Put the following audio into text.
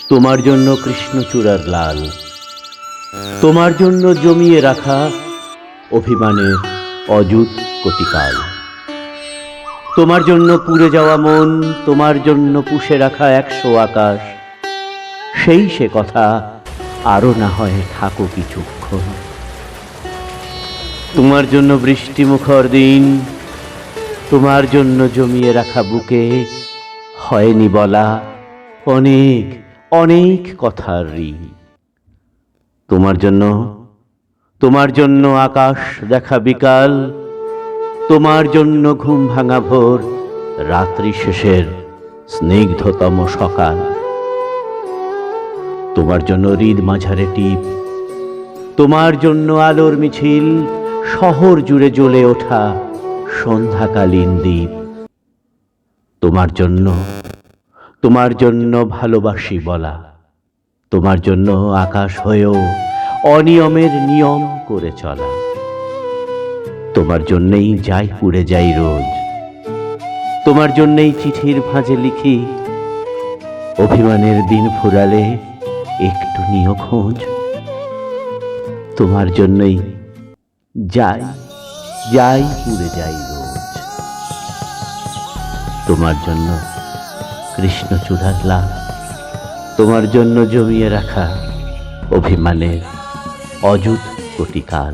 তোমার জন্য কৃষ্ণচূড়ার লাল, তোমার জন্য জমিয়ে রাখা অভিমানের অযুত কতিকাল। তোমার জন্য পুড়ে যাওয়া মন, তোমার জন্য পুষে রাখা 100 আকাশ। সেই সে কথা, আরো না হয় থাকো কিছুক্ষণ। তোমার জন্য বৃষ্টি মুখর দিন, তোমার জন্য জমিয়ে রাখা বুকে হয়নি বলা অনেক অনেক কথার ঋণ। তোমার জন্য আকাশ দেখা বিকাল, তোমার জন্য ঘুম ভাঙা ভোর, রাত্রি শেষের স্নিগ্ধতম সকাল। তোমার জন্য হৃদ মাঝারে টিপ, তোমার জন্য আলোর মিছিল, শহর জুড়ে জ্বলে ওঠা সন্ধ্যাকালীন দ্বীপ। তোমার জন্য ভালোবাসি বলা, তোমার জন্য আকাশ হয়েও অনিয়মের নিয়ম করে চলা। তোমার জন্যেই যাই পুড়ে যাই রোজ, তোমার জন্যেই চিঠির ভাঁজে লিখি, অভিমানের দিন ফুরালে একটু নিও খোঁজ। তোমার জন্যই যাই পুড়ে যাই রোজ। তোমার জন্য কৃষ্ণচূড়ার লাল, তোমার জন্য জমিয়ে রাখা অভিমানের অযুত কতিকাল।